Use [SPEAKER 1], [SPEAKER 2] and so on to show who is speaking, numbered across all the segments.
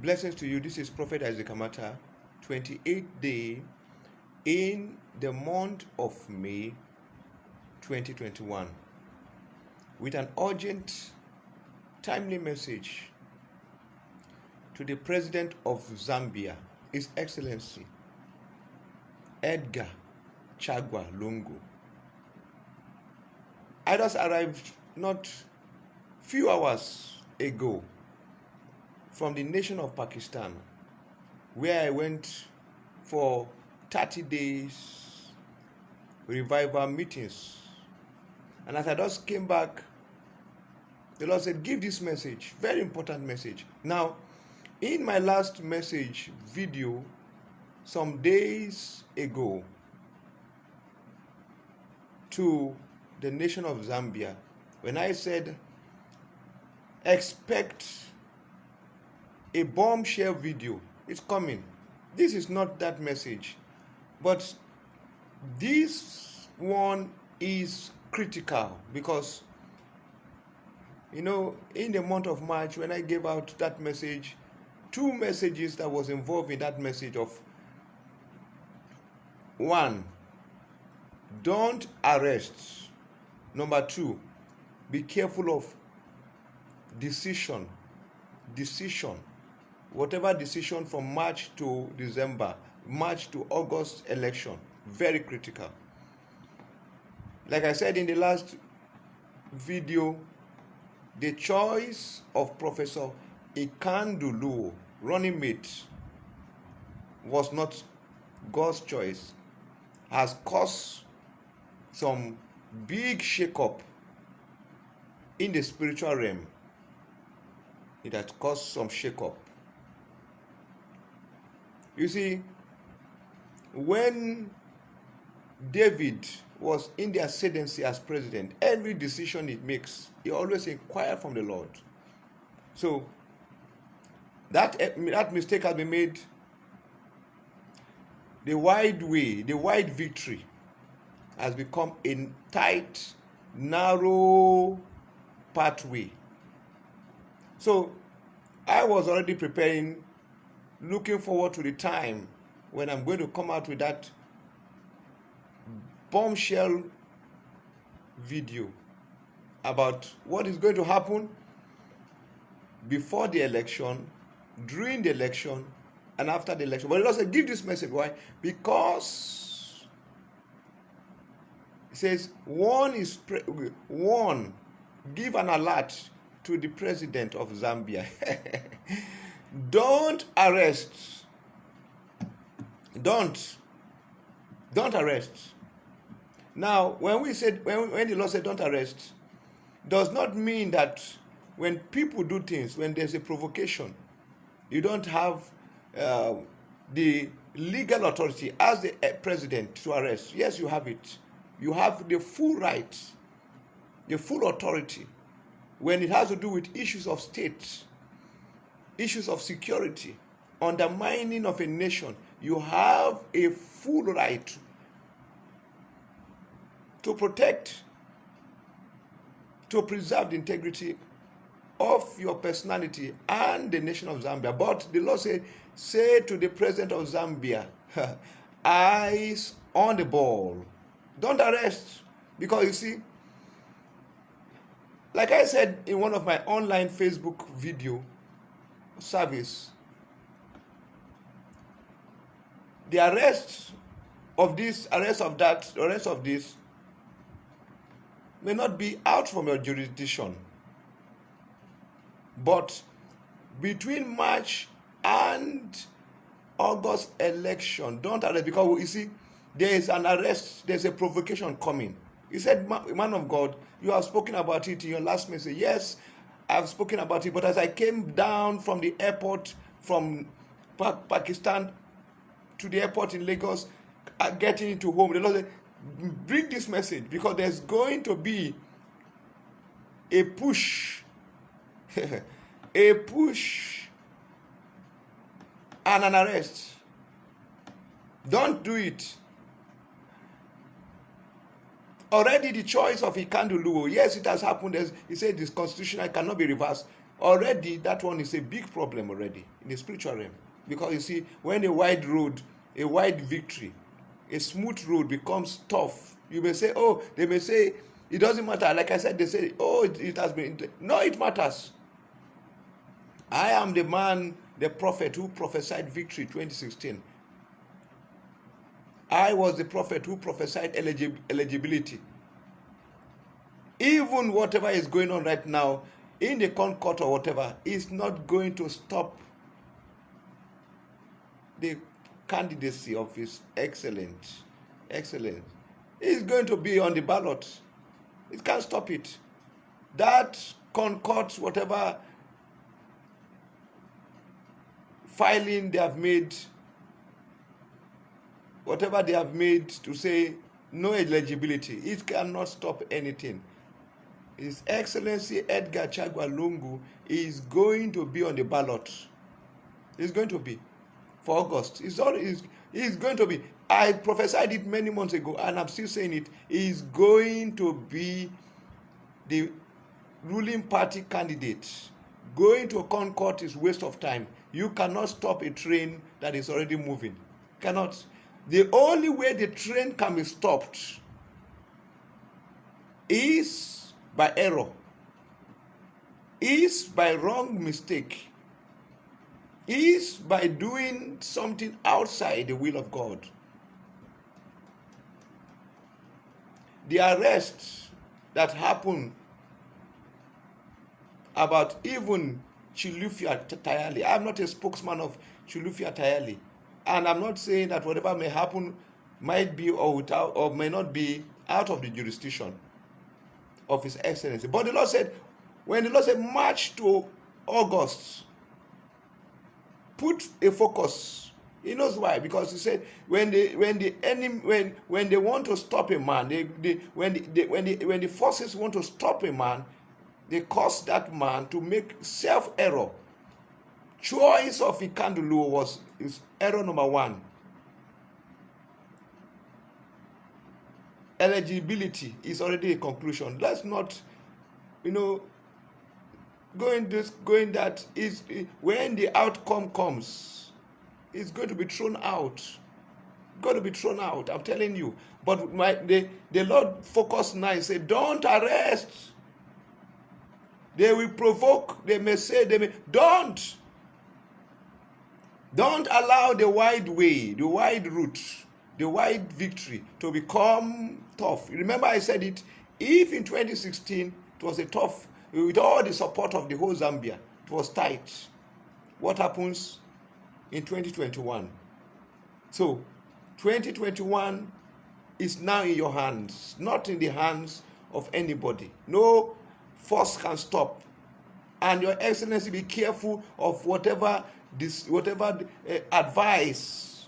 [SPEAKER 1] Blessings to you. This is Prophet Isaac Amata, 28th day in the month of May 2021, with an urgent, timely message to the President of Zambia, His Excellency Edgar Chagwa Lungu. I just arrived not few hours ago from the nation of Pakistan, where I went for 30 days revival meetings. And as I just came back, the Lord said, give this message, very important message. Now, in my last message video, some days ago, to the nation of Zambia, when I said, expect a bombshell video, it's coming. This is not that message, but this one is critical because, in the month of March, when I gave out that message, two messages that was involved in that message of, one, don't arrest. Number two, be careful of decision. Whatever decision from March to December, March to August election, very critical. Like I said in the last video, the choice of Professor Ikandulu, running mate, was not God's choice, has caused some big shake-up in the spiritual realm. It has caused some shake-up. You see, when David was in the ascendancy as president, every decision he makes, he always inquires from the Lord. So that mistake has been made. The wide way, the wide victory has become a tight, narrow pathway. So I was already preparing, looking forward to the time when I'm going to come out with that bombshell video about what is going to happen before the election, during the election, and after the election. But it also give this message. Why? Because it says, give an alert to the president of Zambia. Don't arrest. Don't arrest. Now, when the Lord said don't arrest, does not mean that when people do things, when there's a provocation, you don't have the legal authority as the president to arrest. Yes, you have it. You have the full right, the full authority. When it has to do with issues of state, issues of security, undermining of a nation, you have a full right to protect, to preserve the integrity of your personality and the nation of Zambia. But the Lord said, say to the president of Zambia, eyes on the ball. Don't arrest. Because you see, like I said in one of my online Facebook video service, the arrest of this, arrest of that, arrest of this may not be out from your jurisdiction. But between March and August election, don't arrest, because you see, there is an arrest, there's a provocation coming. He said, man of God, you have spoken about it in your last message. Yes, I've spoken about it, but as I came down from the airport from Pakistan to the airport in Lagos, getting into home, the Lord said, bring this message, because there's going to be a push, a push and an arrest. Don't do it. Already the choice of Ikandulu, yes, it has happened. He said this constitution cannot be reversed. already that one is a big problem already in the spiritual realm. Because you see, when a wide victory, a smooth road becomes tough, you may say, oh, they may say, it doesn't matter. Like I said, they say, oh, it has been. No, it matters. I am the man, the prophet who prophesied victory 2016. I was the prophet who prophesied eligibility. Even whatever is going on right now in the Concord or whatever is not going to stop the candidacy of His Excellence. It's going to be on the ballot. It can't stop it. That Concord, whatever filing they have made, whatever they have made to say no eligibility, it cannot stop anything. His Excellency Edgar Chagwa Lungu is going to be on the ballot. He's going to be for August. He's going to be. I prophesied it many months ago, and I'm still saying it. He's going to be the ruling party candidate. Going to Concord is waste of time. You cannot stop a train that is already moving. Cannot. The only way the train can be stopped is by error, is by wrong mistake, is by doing something outside the will of God. The arrests that happened about even Chilufya Tayali. I'm not a spokesman of Chilufya Tayali, and I'm not saying that whatever may happen might be or without or may not be out of the jurisdiction of His Excellency. But the Lord said, when the Lord said March to August, put a focus. He knows why, because He said when they want to stop a man, when the forces want to stop a man, they cause that man to make self-error. Choice of Ikandulu is error number one. Eligibility is already a conclusion. Let's not, going that is when the outcome comes, it's going to be thrown out. Going to be thrown out. I'm telling you. But the Lord focused now and said, don't arrest. They will provoke. They may say, don't allow the wide way, the wide route, the wide victory to become tough. Remember I said it, if in 2016 it was a tough, with all the support of the whole Zambia, it was tight. What happens in 2021? So 2021 is now in your hands, not in the hands of anybody. No force can stop. And Your Excellency, be careful of whatever advice.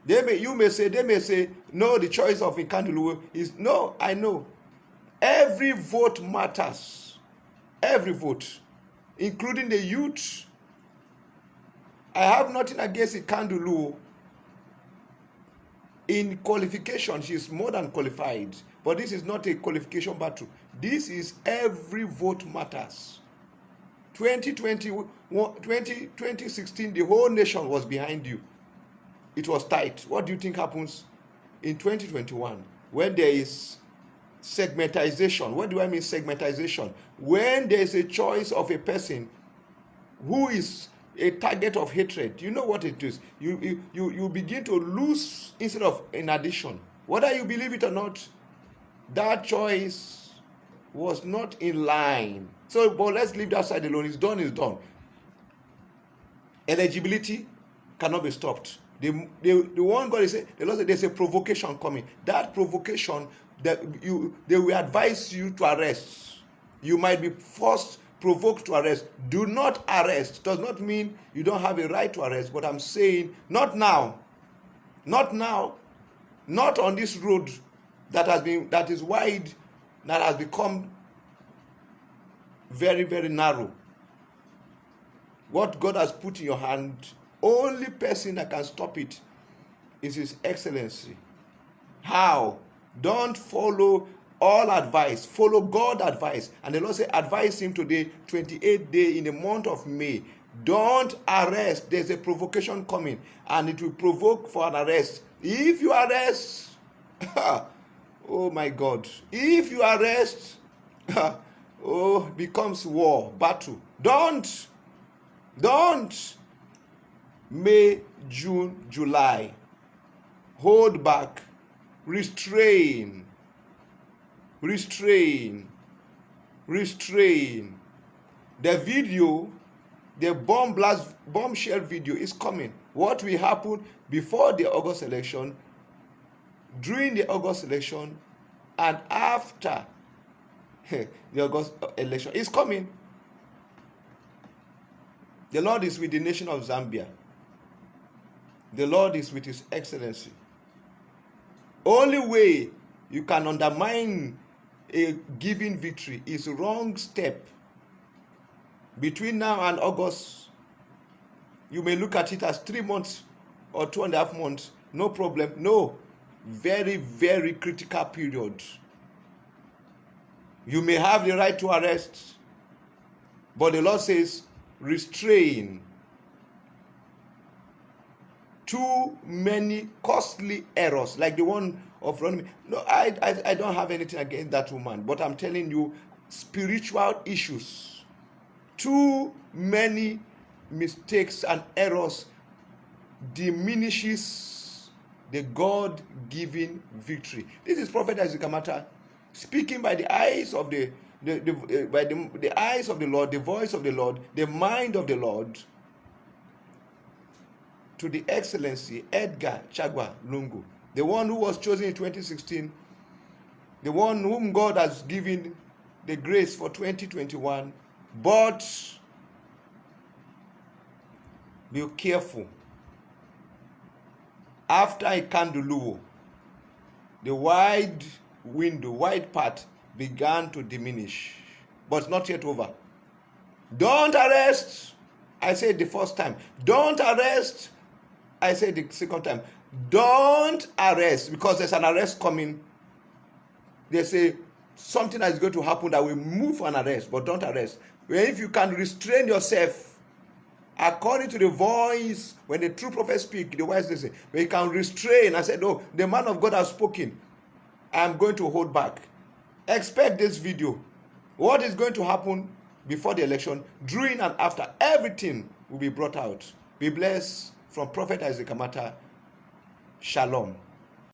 [SPEAKER 1] They may say, no, the choice of Ikandulu is, no, I know. Every vote matters. Every vote, including the youth. I have nothing against Ikandulu. In qualification, she is more than qualified. But this is not a qualification battle. This is every vote matters. 2016, the whole nation was behind you. It was tight. What do you think happens in 2021 when there is segmentization? What do I mean segmentization? When there is a choice of a person who is a target of hatred, you know what it is. You begin to lose instead of in addition. Whether you believe it or not, that choice was not in line. So, but let's leave that side alone. It's done, it's done. Eligibility cannot be stopped. The one God is saying, the Lord said there's a provocation coming. That provocation, they will advise you to arrest. You might be provoked to arrest. Do not arrest. Does not mean you don't have a right to arrest, but I'm saying not now. Not now. Not on this road that is wide, that has become very, very narrow. What God has put in your hand, only person that can stop it is His Excellency. How? Don't follow all advice, follow God advice. And the Lord said, advise him today, 28th day in the month of May. Don't arrest. There's a provocation coming, and it will provoke for an arrest. If you arrest, oh my God, if you arrest, oh, becomes war, battle. Don't. May, June, July. Hold back. Restrain. The video, the bombshell video is coming. What will happen before the August election, during the August election, and after the August election is coming. The Lord is with the nation of Zambia. The Lord is with His Excellency. Only way you can undermine a given victory is wrong step. Between now and August, you may look at it as 3 months or 2.5 months. No problem. No. Very, very critical period. You may have the right to arrest, but the Lord says, restrain. Too many costly errors, like the one of running. No, I don't have anything against that woman, but I'm telling you, spiritual issues. Too many mistakes and errors diminishes the God-given victory. This is Prophet Amata speaking by the eyes of the eyes of the Lord, the voice of the Lord, the mind of the Lord, to the Excellency Edgar Chagwa Lungu, the one who was chosen in 2016, the one whom God has given the grace for 2021. But be careful. After Ikanduluwo, the wide path began to diminish, but not yet over. Don't arrest. I said the first time. Don't arrest. I said the second time. Don't arrest, because there's an arrest coming. There's something that is going to happen that will move an arrest, but don't arrest. If you can restrain yourself, according to the voice, when the true prophet speak, the wise they say, when you can restrain. I said, no, the man of God has spoken. I'm going to hold back. Expect this video. What is going to happen before the election, during and after, everything will be brought out. Be blessed from Prophet Amata. Shalom.